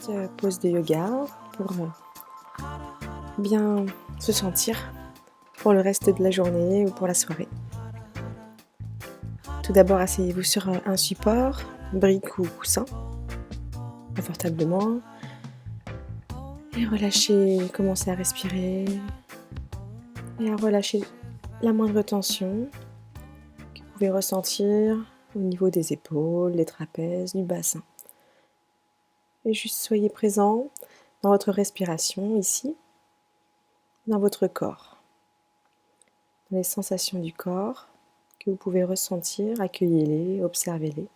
petite pause de yoga pour bien se sentir pour le reste de la journée ou pour la soirée. Tout d'abord, asseyez-vous sur un support, brique ou coussin, confortablement. Et relâchez, commencez à respirer et à relâcher la moindre tension que vous pouvez ressentir au niveau des épaules, des trapèzes, du bassin. Et juste soyez présent dans votre respiration ici, dans votre corps, dans les sensations du corps que vous pouvez ressentir, accueillez-les, observez-les.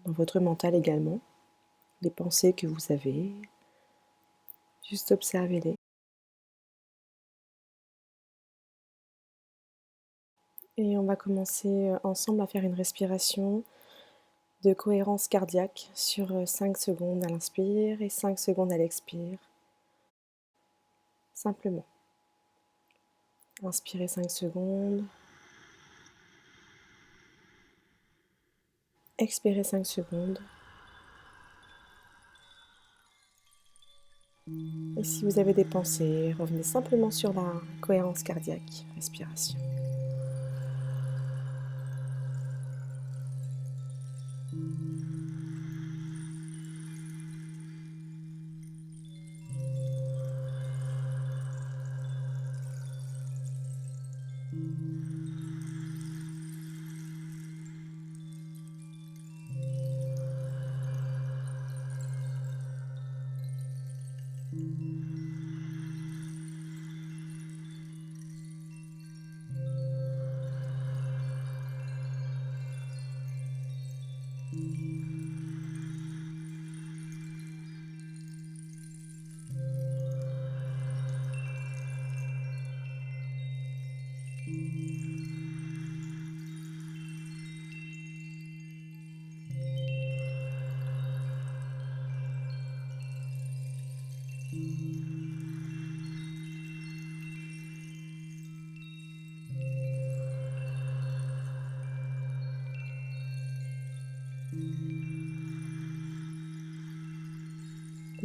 Dans votre mental également, les pensées que vous avez, juste observez-les. Et on va commencer ensemble à faire une respiration de cohérence cardiaque sur 5 secondes à l'inspire et 5 secondes à l'expire. Simplement. Inspirez 5 secondes. Expirez 5 secondes. Et si vous avez des pensées, revenez simplement sur la cohérence cardiaque, respiration.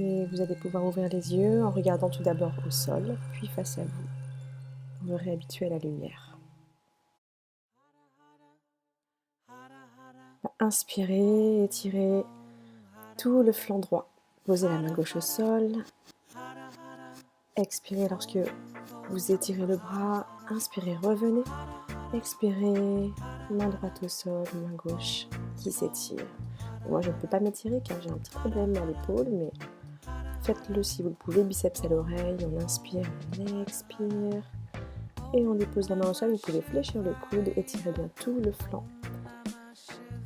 Et vous allez pouvoir ouvrir les yeux en regardant tout d'abord au sol, puis face à vous, pour vous réhabituer à la lumière. Inspirez, étirez tout le flanc droit. Posez la main gauche au sol. Expirez lorsque vous étirez le bras. Inspirez, revenez. Expirez, main droite au sol, main gauche qui s'étire. Moi, je ne peux pas m'étirer car j'ai un petit problème à l'épaule, mais faites-le si vous le pouvez, biceps à l'oreille. On inspire, on expire. Et on dépose la main au sol. Vous pouvez fléchir le coude, étirez bien tout le flanc.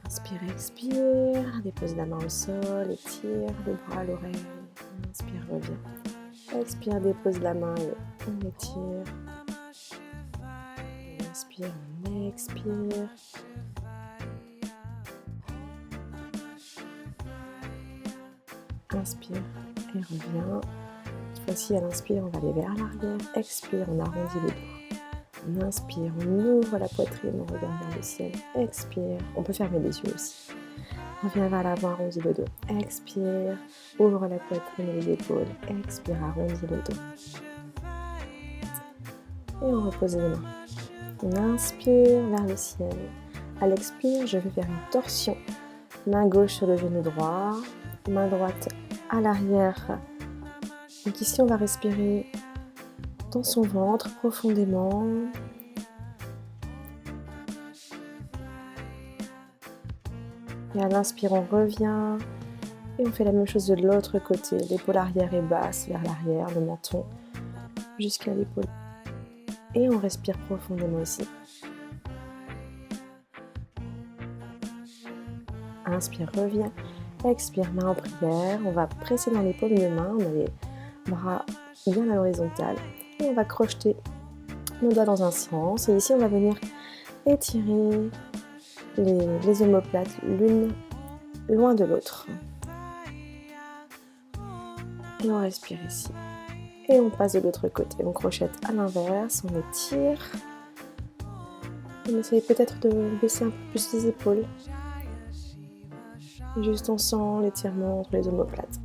Inspire, expire, dépose la main au sol, étire le bras à l'oreille, inspire, reviens. Expire, dépose la main et on étire. On inspire, on expire. Inspire et reviens. Cette fois-ci, à l'inspire, on va aller vers l'arrière. Expire, on arrondit les doigts. On inspire, on ouvre la poitrine, on regarde vers le ciel. Expire, on peut fermer les yeux aussi. On vient vers l'avant, arrondit le dos. Expire, ouvre la poitrine et les épaules. Expire, arrondis le dos. Et on repose les mains. On inspire vers le ciel. À l'expire, je vais faire une torsion. Main gauche sur le genou droit, main droite à l'arrière. Donc ici, on va respirer dans son ventre profondément. Et à l'inspire, on revient et on fait la même chose de l'autre côté. L'épaule arrière est basse vers l'arrière, le menton jusqu'à l'épaule. Et on respire profondément ici. Inspire, revient. Expire, main en prière. On va presser dans les paumes de main. On a les bras bien à l'horizontale. Et on va crocheter nos doigts dans un sens. Et ici, on va venir étirer les omoplates l'une loin de l'autre. Et on respire ici. Et on passe de l'autre côté. On crochette à l'inverse, on étire. On essaye peut-être de baisser un peu plus les épaules. Et juste on sent l'étirement entre les omoplates.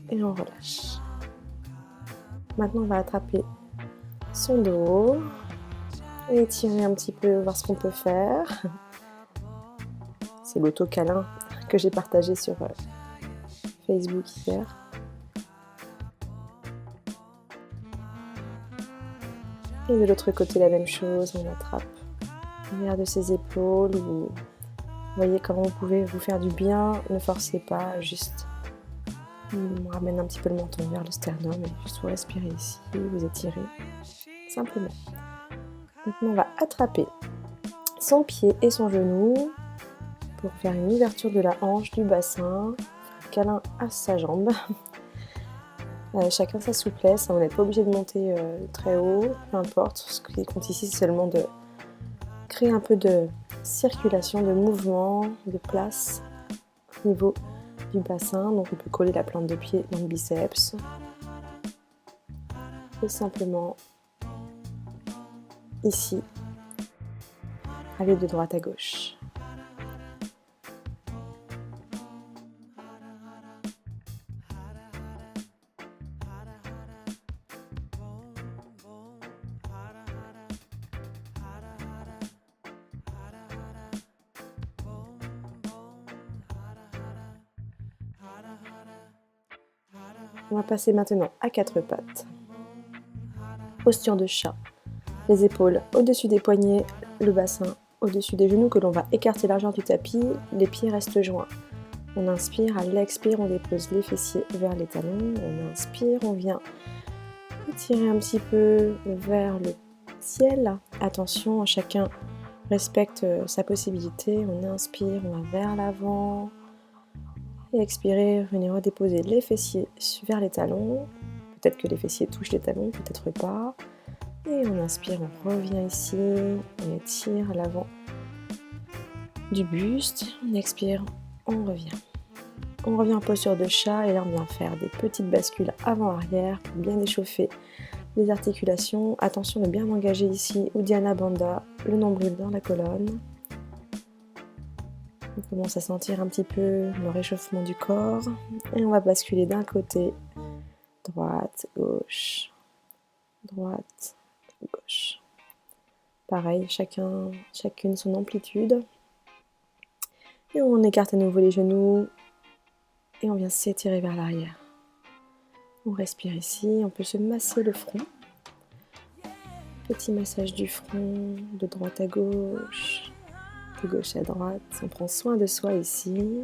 Et on relâche. Maintenant, on va attraper son dos et étirer un petit peu, voir ce qu'on peut faire. C'est l'auto-câlin que j'ai partagé sur Facebook hier. Et de l'autre côté, la même chose, on attrape l'arrière de ses épaules. Vous voyez comment vous pouvez vous faire du bien, ne forcez pas, juste on ramène un petit peu le menton vers le sternum et juste vous respirez ici, vous étirez, simplement. Maintenant, on va attraper son pied et son genou pour faire une ouverture de la hanche, du bassin, faire un câlin à sa jambe. Chacun sa souplesse, on n'est pas obligé de monter très haut, peu importe. Ce qui compte ici, c'est seulement de créer un peu de circulation, de mouvement, de place au niveau du bassin. Donc on peut coller la plante de pied dans le biceps. Et simplement, ici, aller de droite à gauche. On va passer maintenant à quatre pattes. Posture de chat. Les épaules au-dessus des poignets, le bassin au-dessus des genoux que l'on va écarter largeur du tapis, les pieds restent joints. On inspire, à l'expire, on dépose les fessiers vers les talons. On inspire, on vient étirer un petit peu vers le ciel. Attention, chacun respecte sa possibilité. On inspire, on va vers l'avant. Et expirez, venez redéposer les fessiers vers les talons. Peut-être que les fessiers touchent les talons, peut-être pas. Et on inspire, on revient ici, on étire à l'avant du buste. On expire, on revient. On revient en posture de chat et là on vient faire des petites bascules avant-arrière pour bien échauffer les articulations. Attention de bien engager ici Uddiyana Bandha, le nombril dans la colonne. On commence à sentir un petit peu le réchauffement du corps et on va basculer d'un côté, droite, gauche, droite, gauche. Pareil, chacune son amplitude. Et on écarte à nouveau les genoux et on vient s'étirer vers l'arrière. On respire ici, on peut se masser le front. Petit massage du front, de droite à gauche, de gauche à droite. On prend soin de soi ici.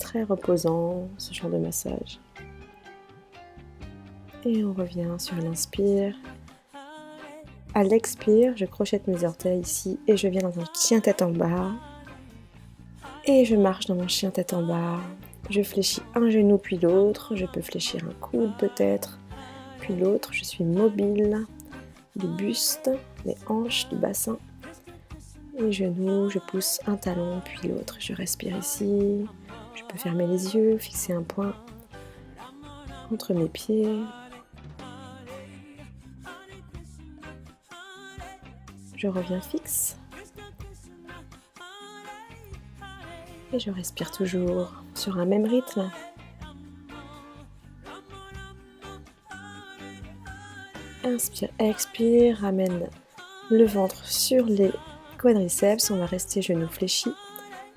Très reposant ce genre de massage. Et on revient sur l'inspire. À l'expire, je crochette mes orteils ici et je viens dans un chien tête en bas. Et je marche dans mon chien tête en bas. Je fléchis un genou puis l'autre. Je peux fléchir un coude peut-être, puis l'autre. Je suis mobile. Du buste, les hanches, du bassin. Les genoux, je pousse un talon puis l'autre. Je respire ici. Je peux fermer les yeux, fixer un point entre mes pieds. Je reviens fixe. Et je respire toujours sur un même rythme. Inspire, expire, ramène le ventre sur les quadriceps. On va rester genoux fléchis.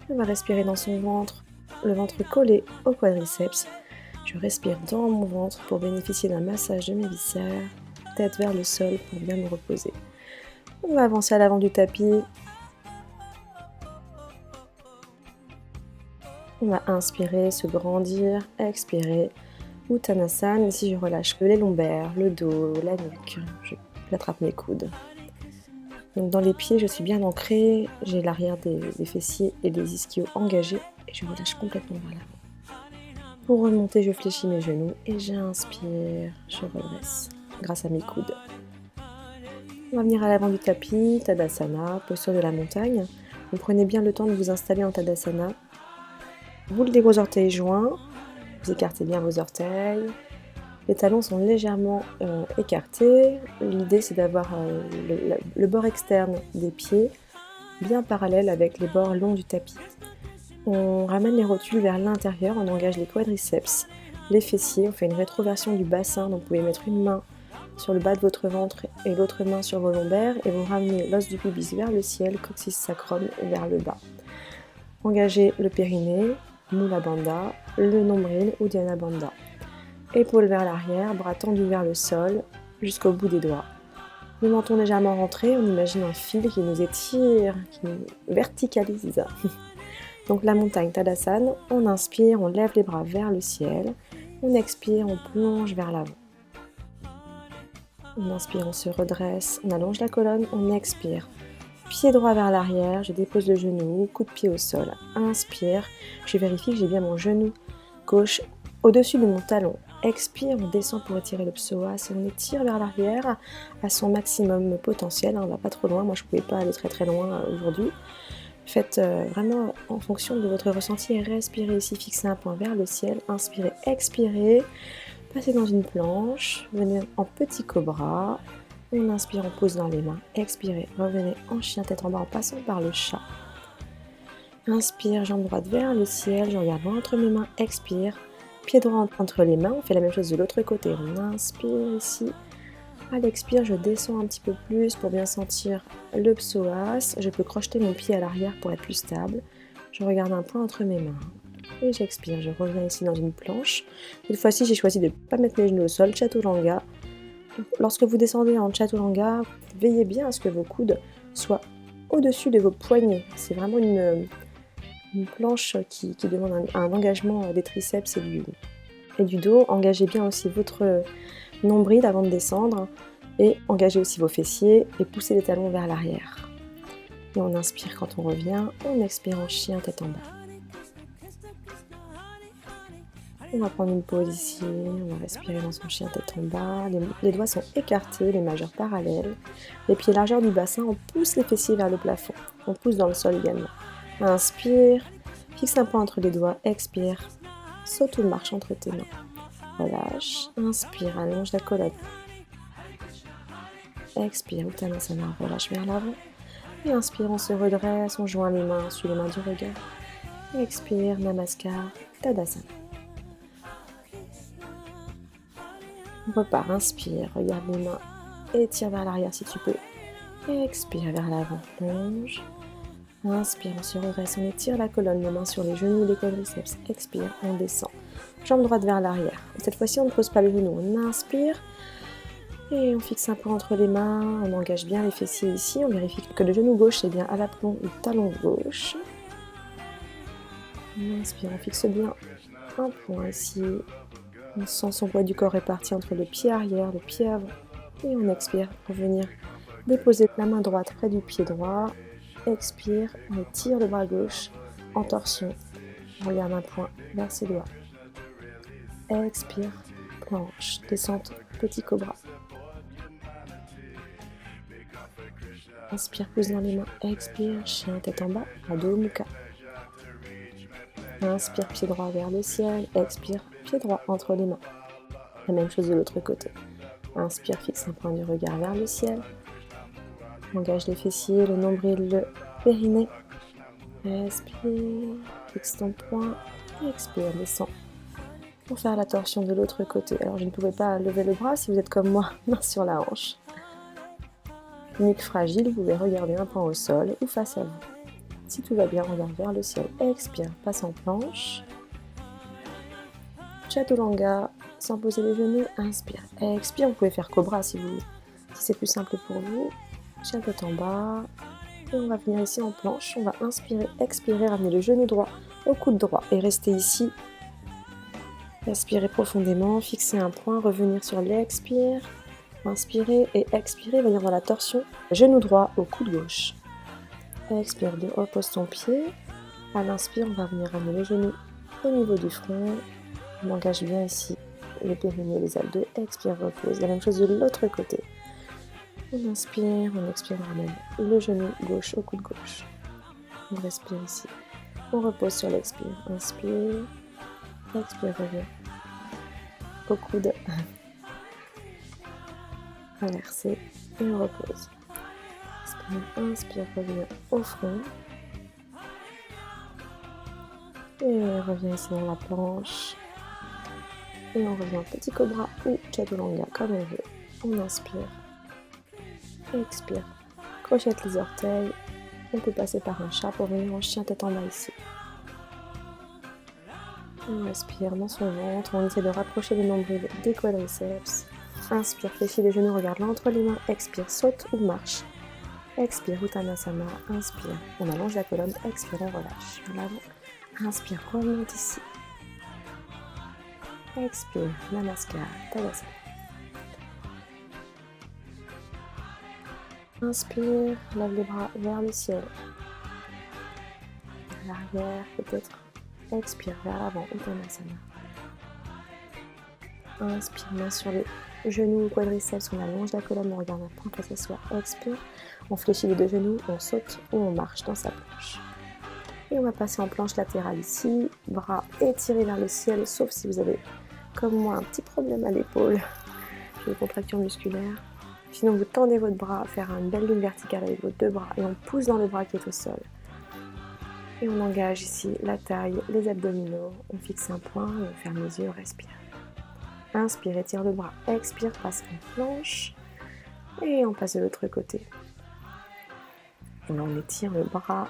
On va respirer dans son ventre, le ventre collé au quadriceps. Je respire dans mon ventre pour bénéficier d'un massage de mes viscères. Tête vers le sol pour bien me reposer. On va avancer à l'avant du tapis. On va inspirer, se grandir, expirer. Uttanasana, ici je relâche les lombaires, le dos, la nuque. J'attrape mes coudes. Donc dans les pieds, je suis bien ancrée. J'ai l'arrière des fessiers et des ischios engagés. Et je relâche complètement vers l'avant. Pour remonter, je fléchis mes genoux et j'inspire, je redresse grâce à mes coudes. On va venir à l'avant du tapis, Tadasana, posture de la montagne. Vous prenez bien le temps de vous installer en Tadasana. Boule des gros orteils joints, vous écartez bien vos orteils. Les talons sont légèrement écartés. L'idée c'est d'avoir le bord externe des pieds bien parallèle avec les bords longs du tapis. On ramène les rotules vers l'intérieur, on engage les quadriceps, les fessiers, on fait une rétroversion du bassin, donc vous pouvez mettre une main sur le bas de votre ventre et l'autre main sur vos lombaires et vous ramenez l'os du pubis vers le ciel, coccyx sacrum vers le bas. Engagez le périnée, mula bandha, le nombril ou dhyana bandha. Épaules vers l'arrière, bras tendus vers le sol, jusqu'au bout des doigts. Le menton légèrement rentré, on imagine un fil qui nous étire, qui nous verticalise. Donc la montagne Tadasana, on inspire, on lève les bras vers le ciel, on expire, on plonge vers l'avant. On inspire, on se redresse, on allonge la colonne, on expire. Pied droit vers l'arrière, je dépose le genou, coup de pied au sol. Inspire, je vérifie que j'ai bien mon genou gauche au-dessus de mon talon. Expire, on descend pour étirer le psoas et on étire vers l'arrière à son maximum potentiel. On ne va pas trop loin, moi je ne pouvais pas aller très très loin aujourd'hui. Faites vraiment en fonction de votre ressenti et respirez ici, fixez un point vers le ciel. Inspirez, expirez, passez dans une planche, venez en petit cobra. On inspire, on pose dans les mains, expirez, revenez en chien tête en bas en passant par le chat. Inspire, jambe droite vers le ciel, je regarde loin entre mes mains, expire. Pied droit entre les mains, on fait la même chose de l'autre côté. On inspire ici. À l'expire, je descends un petit peu plus pour bien sentir le psoas. Je peux crocheter mon pied à l'arrière pour être plus stable. Je regarde un point entre mes mains. Et j'expire. Je reviens ici dans une planche. Cette fois-ci, j'ai choisi de ne pas mettre mes genoux au sol. Chaturanga. Lorsque vous descendez en Chaturanga, veillez bien à ce que vos coudes soient au-dessus de vos poignets. C'est vraiment une planche qui demande un engagement des triceps et du dos. Engagez bien aussi votre nombril avant de descendre et engagez aussi vos fessiers et poussez les talons vers l'arrière. Et on inspire quand on revient, on expire en chien tête en bas. On va prendre une pause ici, on va respirer dans son chien tête en bas. Les doigts sont écartés, les majeurs parallèles. Les pieds largeur du bassin, on pousse les fessiers vers le plafond. On pousse dans le sol également. Inspire, fixe un point entre les doigts, expire, saute ou marche entre tes mains. Relâche, inspire, allonge la colonne. Expire, Uttanasana, relâche vers l'avant. Et inspire, on se redresse, on joint les mains sous les mains du regard. Expire, Namaskar, Tadasana. On repart, inspire, regarde les mains, étire vers l'arrière si tu peux. Expire vers l'avant, plonge. Inspire, on se redresse, on étire la colonne, les mains sur les genoux, les quadriceps. Expire, on descend. Jambe droite vers l'arrière. Cette fois-ci, on ne pose pas le genou, on inspire. Et on fixe un point entre les mains, on engage bien les fessiers ici. On vérifie que le genou gauche est bien à l'aplomb du talon gauche. On inspire, on fixe bien un point ici. On sent son poids du corps réparti entre le pied arrière, le pied avant. Et on expire pour venir déposer la main droite près du pied droit. Expire, on étire le bras gauche en torsion. On regarde un point vers ses doigts. Expire, planche, descente, petit cobra. Inspire, pousse dans les mains. Expire, chien tête en bas, Adho Mukha. Inspire, pied droit vers le ciel. Expire, pied droit entre les mains. La même chose de l'autre côté. Inspire, fixe un point du regard vers le ciel. Engage les fessiers, le nombril, le périnée. Respire, fixe ton point. Expire, descend. Pour faire la torsion de l'autre côté. Alors je ne pouvais pas lever le bras si vous êtes comme moi, main sur la hanche. Nuque fragile, vous pouvez regarder un point au sol ou face à vous. Si tout va bien, regarde vers le ciel. Expire, passe en planche. Chaturanga, sans poser les genoux. Inspire, expire. Vous pouvez faire cobra si c'est plus simple pour vous. Chien tête en bas. Et on va venir ici en planche. On va inspirer, expirer, ramener le genou droit au coude droit et rester ici. Respirez profondément, fixer un point, revenir sur l'expire. Inspirez et expirez, venir dans la torsion. Genou droit au coude gauche. Expire, repose ton pied. À l'inspire, on va venir ramener les genoux au niveau du front. On engage bien ici le périnée, les abdos. Expire, repose. La même chose de l'autre côté. On inspire, on expire, on ramène le genou gauche au coude gauche. On respire ici. On repose sur l'expire. Inspire, expire, revient au coude. Inversé et on repose. Inspire, reviens au front. Et reviens ici dans la planche. Et on revient en petit cobra ou chaturanga comme on veut. On inspire. Expire. Crochette les orteils. On peut passer par un chat pour venir en chien tête en bas ici. On respire dans son ventre. On essaie de rapprocher le nombril des quadriceps. Inspire, fléchis les genoux, regarde-le entre les mains. Expire, saute ou marche. Expire, Uttanasana. Inspire, on allonge la colonne. Expire, on relâche. Vers l'avant. Inspire, remonte ici. Expire, Namaskar, Tadasana. Inspire, lève les bras vers le ciel. À l'arrière, peut-être. Expire, vers l'avant, Uttanasana. Inspire, main sur les genoux ou quadriceps, on allonge la colonne, on regarde la pointe à s'asseoir. Expire, on fléchit les deux genoux, on saute ou on marche dans sa planche. Et on va passer en planche latérale ici, bras étirés vers le ciel, sauf si vous avez, comme moi, un petit problème à l'épaule, une contraction musculaire. Sinon, vous tendez votre bras, faire une belle ligne verticale avec vos deux bras et on pousse dans le bras qui est au sol. Et on engage ici la taille, les abdominaux, on fixe un point et on ferme les yeux, on respire. Inspire, étire le bras, expire, passe en planche et on passe de l'autre côté. Et là, on étire le bras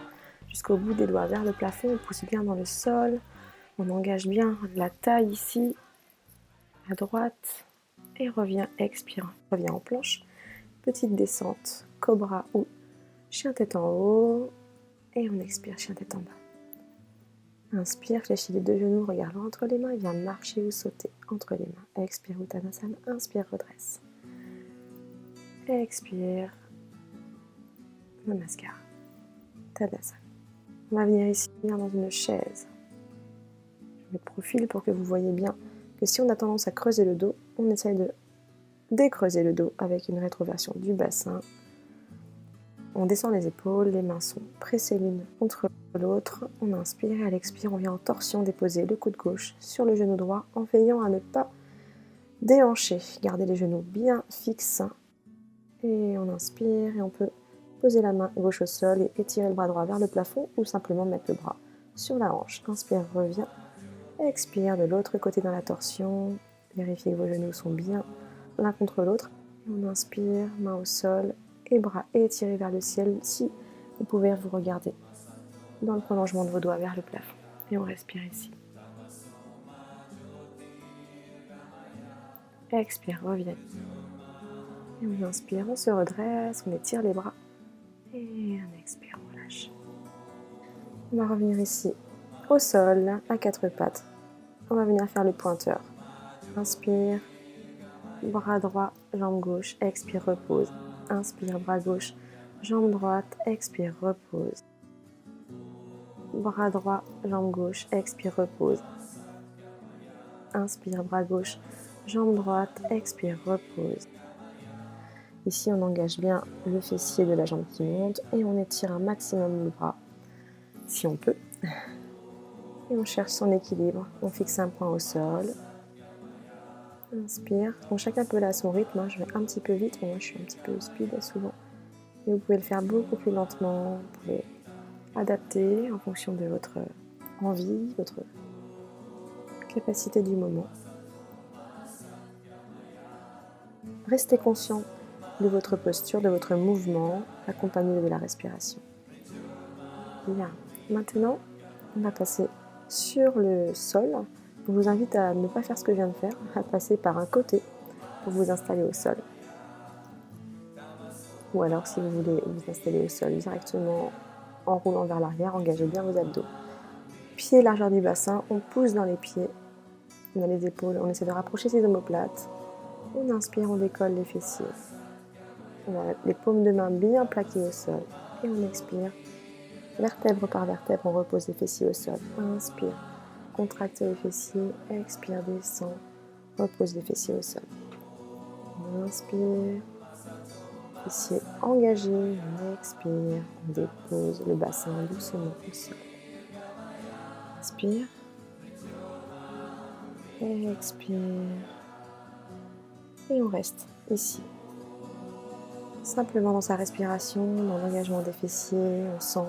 jusqu'au bout des doigts vers le plafond, on pousse bien dans le sol, on engage bien la taille ici, à droite, et revient, expire, revient en planche, petite descente, cobra ou chien tête en haut, et on expire, chien tête en bas. Inspire, fléchis les deux genoux, regarde entre les mains et viens marcher ou sauter entre les mains. Expire, Uttanasana, inspire, redresse. Expire, Namaskar, Tadasana. On va venir ici dans une chaise. Je mets de profil pour que vous voyez bien que si on a tendance à creuser le dos, on essaye de décreuser le dos avec une rétroversion du bassin. On descend les épaules, les mains sont pressées l'une contre l'autre. On inspire et à l'expire, on vient en torsion déposer le coude gauche sur le genou droit en veillant à ne pas déhancher. Gardez les genoux bien fixes. Et on inspire et on peut poser la main gauche au sol et étirer le bras droit vers le plafond ou simplement mettre le bras sur la hanche. Inspire, reviens. Expire de l'autre côté dans la torsion. Vérifiez que vos genoux sont bien l'un contre l'autre. On inspire, main au sol et bras étirés vers le ciel. Si vous pouvez vous regarder dans le prolongement de vos doigts vers le plafond. Et on respire ici. Expire, reviens. Et on inspire, on se redresse, on étire les bras. Et on expire, on relâche. On va revenir ici au sol, à quatre pattes. On va venir faire le pointeur. Inspire, bras droit, jambe gauche, expire, repose. Inspire, bras gauche, jambe droite, expire, repose. Bras droit, jambe gauche, expire, repose. Inspire, bras gauche, jambe droite, expire, repose. Ici, on engage bien le fessier de la jambe qui monte et on étire un maximum le bras, si on peut. Et on cherche son équilibre. On fixe un point au sol. Inspire. Donc chacun peut aller à son rythme. Je vais un petit peu vite, mais moi je suis un petit peu speed souvent. Et vous pouvez le faire beaucoup plus lentement. Vous pouvez adapter en fonction de votre envie, votre capacité du moment. Restez conscient de votre posture, de votre mouvement, accompagné de la respiration. Bien. Maintenant, on va passer sur le sol. Je vous invite à ne pas faire ce que je viens de faire, à passer par un côté pour vous installer au sol. Ou alors, si vous voulez vous installer au sol directement en roulant vers l'arrière, engagez bien vos abdos. Pieds largeur du bassin, on pousse dans les pieds, dans les épaules, on essaie de rapprocher ses omoplates. On inspire, on décolle les fessiers. On a les paumes de main bien plaquées au sol. Et on expire. Vertèbre par vertèbre, on repose les fessiers au sol. Inspire, contracte les fessiers, expire, descend, repose les fessiers au sol. On inspire, fessiers engagés, on expire, on dépose le bassin doucement au sol. Inspire, expire, Et on reste ici. Simplement dans sa respiration, dans l'engagement des fessiers, on sent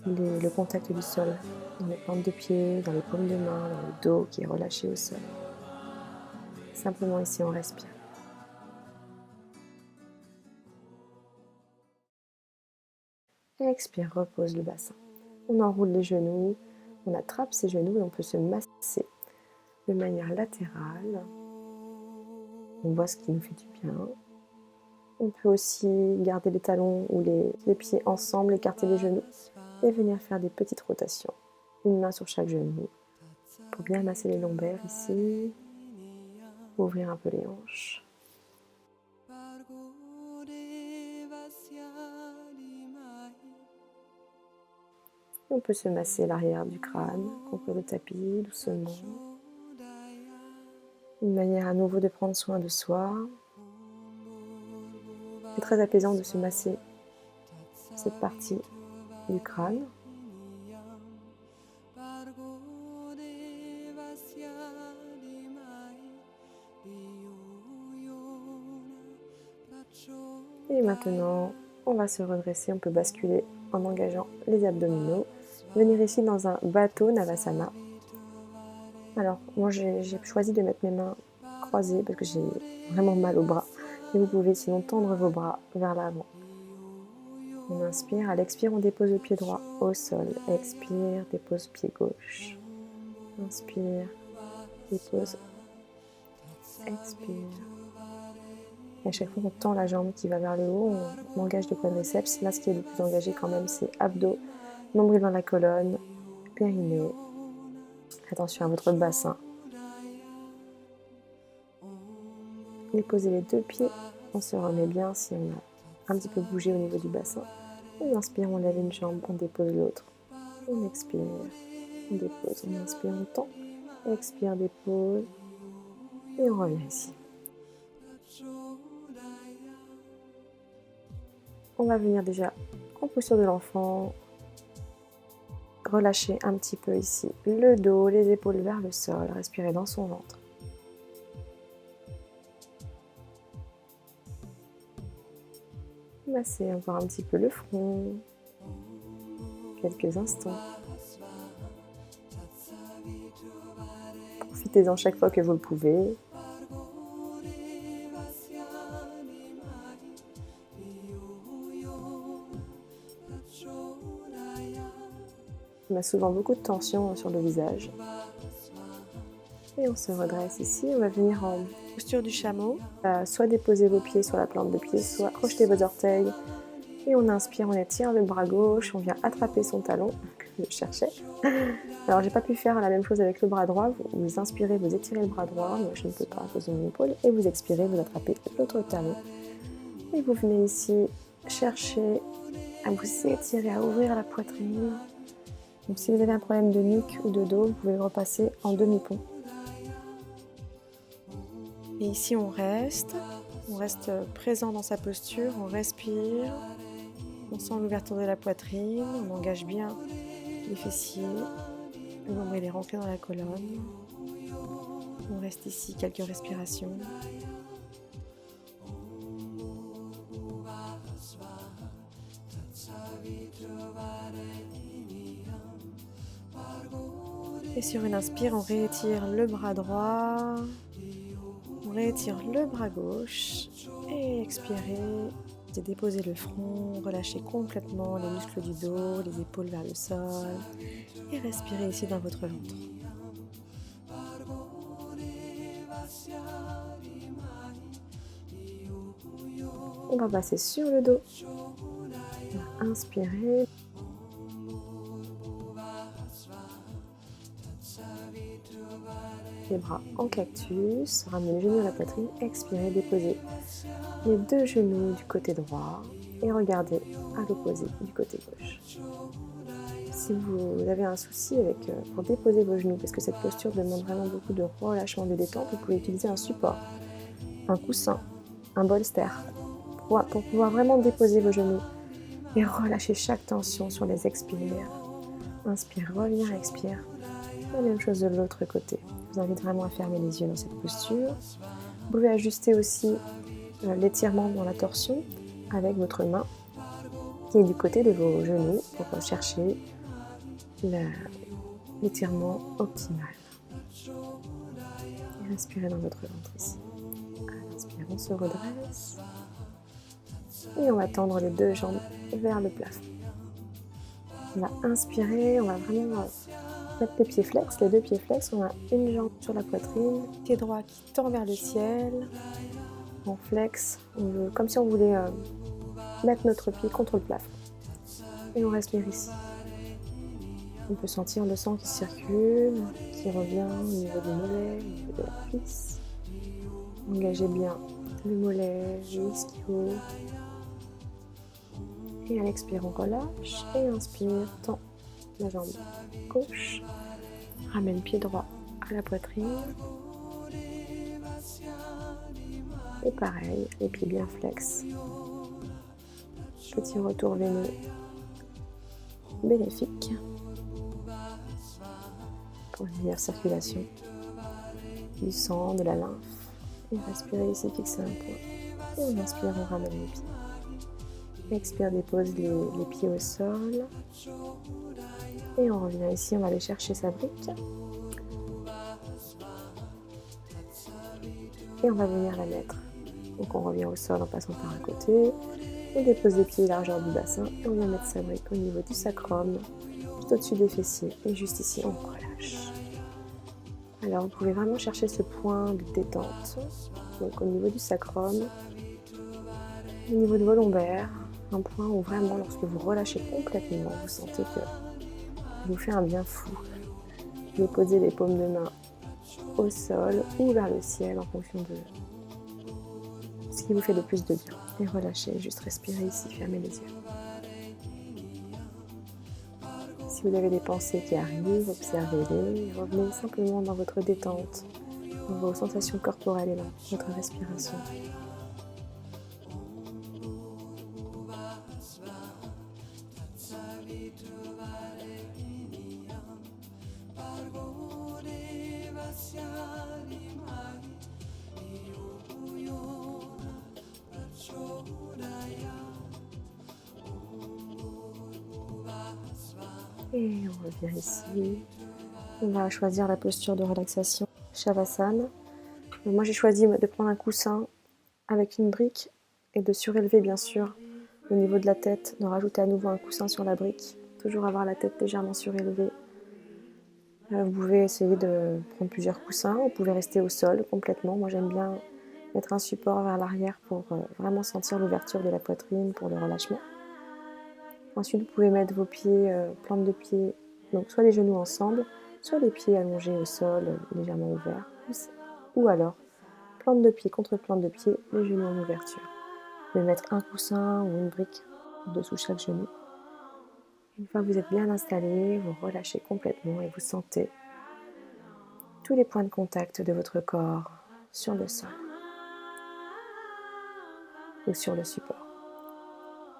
le contact du sol, dans les plantes de pied, dans les paumes de main, dans le dos qui est relâché au sol. Simplement ici, on respire. Expire, repose le bassin. On enroule les genoux, on attrape ses genoux et on peut se masser de manière latérale. On voit ce qui nous fait du bien. On peut aussi garder les talons ou les pieds ensemble, écarter les genoux et venir faire des petites rotations. Une main sur chaque genou pour bien masser les lombaires ici. Ouvrir un peu les hanches. On peut se masser l'arrière du crâne contre le tapis doucement. Une manière à nouveau de prendre soin de soi. C'est très apaisant de se masser cette partie du crâne. Et maintenant, on va se redresser, on peut basculer en engageant les abdominaux. Venir ici dans un bateau Navasana. Alors, moi j'ai choisi de mettre mes mains croisées parce que j'ai vraiment mal au bras. Et vous pouvez sinon tendre vos bras vers l'avant. On inspire, à l'expire, on dépose le pied droit au sol. Expire, dépose pied gauche. Inspire, dépose, expire. Et à chaque fois, on tend la jambe qui va vers le haut, on engage le quadriceps. Là, ce qui est le plus engagé quand même, c'est abdos, nombril dans la colonne, périnée. Attention à votre bassin. Déposez les deux pieds, on se remet bien si on a un petit peu bougé au niveau du bassin. On inspire, on lève une jambe, on dépose l'autre. On expire, on dépose, on inspire, on tend. Expire, dépose. Et on revient ici. On va venir déjà en posture de l'enfant. Relâcher un petit peu ici le dos, les épaules vers le sol. Respirez dans son ventre. Massez encore un petit peu le front. Quelques instants. Profitez-en chaque fois que vous le pouvez. On a souvent beaucoup de tension sur le visage. Et on se redresse ici. On va venir en posture du chameau. Soit déposer vos pieds sur la plante de pied, soit crocheter vos orteils. Et on inspire, on étire le bras gauche. On vient attraper son talon, que je cherchais. Alors, j'ai pas pu faire la même chose avec le bras droit. Vous inspirez, vous étirez le bras droit. Moi, je ne peux pas à cause de mon épaule. Et vous expirez, vous attrapez l'autre talon. Et vous venez ici chercher à vous étirer, à ouvrir la poitrine. Donc, si vous avez un problème de nuque ou de dos, vous pouvez repasser en demi-pont. Et ici, on reste présent dans sa posture, on respire, on sent l'ouverture de la poitrine, on engage bien les fessiers, le nombril est rentré dans la colonne. On reste ici quelques respirations. Et sur une inspire, on réétire le bras droit, on réétire le bras gauche et expirez. Déposez le front, relâchez complètement les muscles du dos, les épaules vers le sol et respirez ici dans votre ventre. On va passer sur le dos. On va inspirer. Les bras en cactus, ramenez les genoux à la poitrine, expirez, déposez les deux genoux du côté droit et regardez à l'opposé du côté gauche. Si vous avez un souci pour déposer vos genoux, parce que cette posture demande vraiment beaucoup de relâchement, de détente, vous pouvez utiliser un support, un coussin, un bolster, pour pouvoir vraiment déposer vos genoux et relâcher chaque tension sur les expires. Inspire, reviens, expire. La même chose de l'autre côté. Je vous invite vraiment à fermer les yeux dans cette posture. Vous pouvez ajuster aussi l'étirement dans la torsion avec votre main qui est du côté de vos genoux pour chercher l'étirement optimal. Et respirez dans votre ventre ici. À l'inspire, on se redresse. Et on va tendre les deux jambes vers le plafond. On va inspirer, on va vraiment mettre les pieds flex, les deux pieds flex. On a une jambe sur la poitrine, pied droit qui tend vers le ciel. On flex, comme si on voulait mettre notre pied contre le plafond. Et on respire ici. On peut sentir le sang qui circule, qui revient au niveau du mollet, au niveau de la cuisse. Engagez bien le mollet, l'ischio. Et à l'expire, on relâche. Et inspire, tend la jambe gauche. Ramène pied droit à la poitrine. Et pareil, les pieds bien flex. Petit retour veineux bénéfique pour une meilleure circulation du sang, de la lymphe. Et respirez ici, fixez un point. Et on inspire, on ramène les pieds. Expire, dépose les pieds au sol. Et on revient ici, on va aller chercher sa brique. Et on va venir la mettre. Donc on revient au sol en passant par un côté. On dépose les pieds largeur du bassin. Et on vient mettre sa brique au niveau du sacrum, tout au-dessus des fessiers. Et juste ici, on relâche. Alors vous pouvez vraiment chercher ce point de détente. Donc au niveau du sacrum, au niveau de vos lombaires. Un point où vraiment, lorsque vous relâchez complètement, vous sentez que ça vous fait un bien fou. Déposez les paumes de main au sol ou vers le ciel en fonction de ce qui vous fait le plus de bien. Et relâchez, juste respirez ici, fermez les yeux. Si vous avez des pensées qui arrivent, observez-les et revenez simplement dans votre détente, dans vos sensations corporelles et dans votre respiration. Et on revient ici. On va choisir la posture de relaxation, Shavasana. Moi j'ai choisi de prendre un coussin avec une brique et de surélever bien sûr au niveau de la tête, de rajouter à nouveau un coussin sur la brique. Toujours avoir la tête légèrement surélevée. Vous pouvez essayer de prendre plusieurs coussins, vous pouvez rester au sol complètement. Moi j'aime bien mettre un support vers l'arrière pour vraiment sentir l'ouverture de la poitrine pour le relâchement. Ensuite, vous pouvez mettre vos pieds, plantes de pied, donc soit les genoux ensemble, soit les pieds allongés au sol, légèrement ouverts, ou alors plante de pied contre plante de pied, les genoux en ouverture. Vous pouvez mettre un coussin ou une brique dessous chaque genou. Une fois que vous êtes bien installé, vous relâchez complètement et vous sentez tous les points de contact de votre corps sur le sol ou sur le support.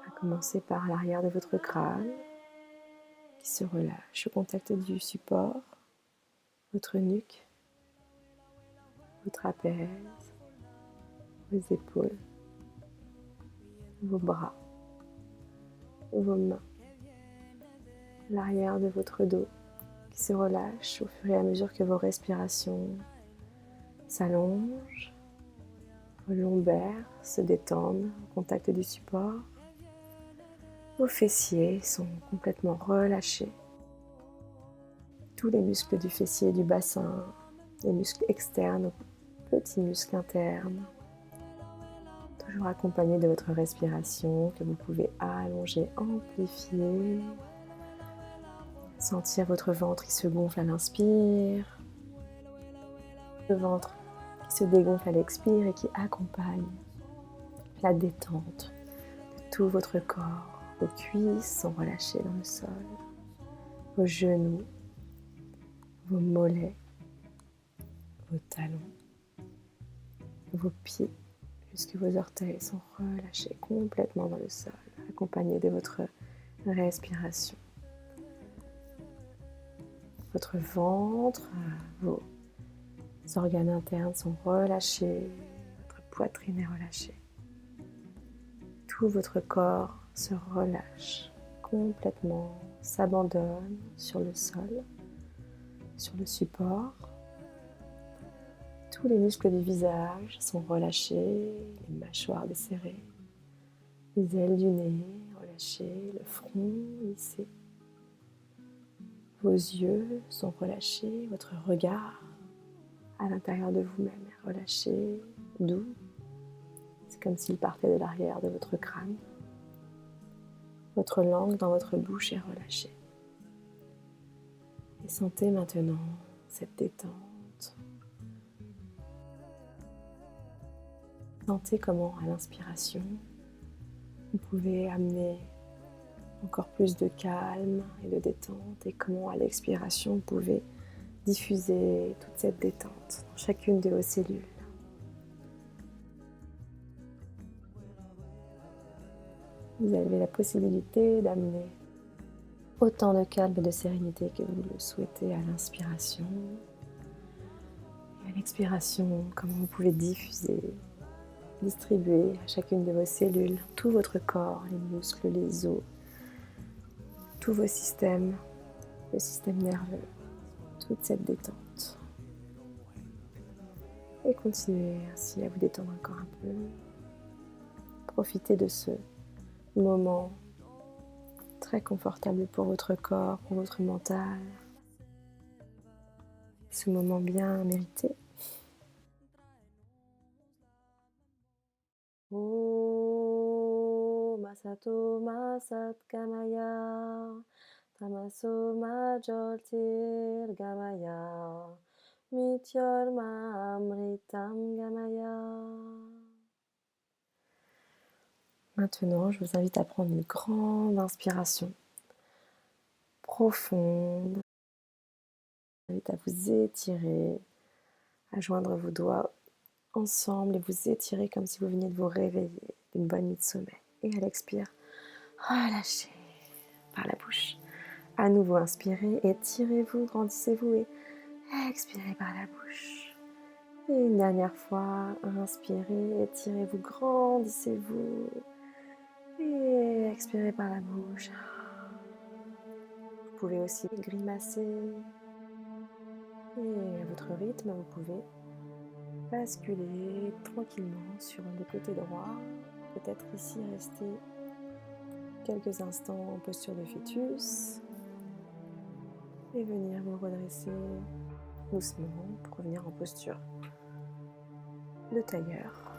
On va commencer par l'arrière de votre crâne qui se relâche au contact du support, votre nuque, vos trapèzes, vos épaules, vos bras, vos mains, l'arrière de votre dos qui se relâche au fur et à mesure que vos respirations s'allongent, vos lombaires se détendent au contact du support, vos fessiers sont complètement relâchés, tous les muscles du fessier et du bassin, les muscles externes aux petits muscles internes, toujours accompagné de votre respiration que vous pouvez allonger, amplifier. Sentir votre ventre qui se gonfle à l'inspire, le ventre qui se dégonfle à l'expire et qui accompagne la détente de tout votre corps. Vos cuisses sont relâchées dans le sol, vos genoux, vos mollets, vos talons, vos pieds, jusque vos orteils sont relâchés complètement dans le sol, accompagnés de votre respiration. Votre ventre, vos organes internes sont relâchés, poitrine est relâchée. Tout votre corps se relâche complètement, s'abandonne sur le sol, sur le support. Tous les muscles du visage sont relâchés, les mâchoires desserrées, les ailes du nez relâchées, le front lissé. Vos yeux sont relâchés, votre regard à l'intérieur de vous-même est relâché, doux. C'est comme s'il partait de l'arrière de votre crâne. Votre langue dans votre bouche est relâchée. Et sentez maintenant cette détente. Sentez comment à l'inspiration, vous pouvez amener encore plus de calme et de détente et comment à l'expiration, vous pouvez diffuser toute cette détente dans chacune de vos cellules. Vous avez la possibilité d'amener autant de calme et de sérénité que vous le souhaitez à l'inspiration. Et à l'expiration, comment vous pouvez diffuser, distribuer à chacune de vos cellules, tout votre corps, les muscles, les os, tous vos systèmes, le système nerveux, toute cette détente. Et continuez ainsi à vous détendre encore un peu. Profitez de ce moment très confortable pour votre corps, pour votre mental. Ce moment bien mérité. Om Asato Ma Sat Gamaya Tamaso Ma Jyotir Gamaya Mityor Ma Amritam Gamaya. Maintenant, je vous invite à prendre une grande inspiration profonde. Je vous invite à vous étirer, à joindre vos doigts ensemble et vous étirer comme si vous veniez de vous réveiller d'une bonne nuit de sommeil. Et à l'expire, relâchez par la bouche. À nouveau, inspirez, étirez-vous, grandissez-vous et expirez par la bouche. Et une dernière fois, inspirez, étirez-vous, grandissez-vous et expirez par la bouche. Vous pouvez aussi grimacer et à votre rythme, vous pouvez basculer tranquillement sur le côté droit. Peut-être ici rester quelques instants en posture de fœtus et venir vous redresser doucement pour revenir en posture de tailleur.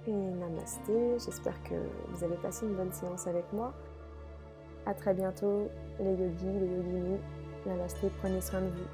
Et namasté, j'espère que vous avez passé une bonne séance avec moi. À très bientôt les yogis, les yoginis. Namasté, prenez soin de vous.